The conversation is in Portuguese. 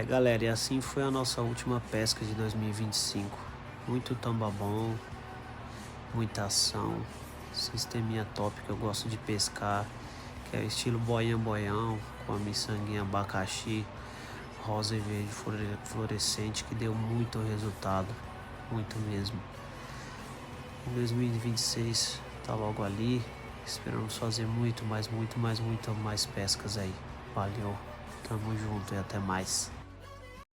Galera, e assim foi a nossa última pesca de 2025. Muito tamba bom, muita ação, sisteminha top que eu gosto de pescar, que é estilo boião-boião, com a miçanguinha abacaxi, rosa e verde fluorescente, que deu muito resultado, muito mesmo. Em 2026 tá logo ali, esperamos fazer muito mais pescas aí. Valeu, tamo junto e até mais.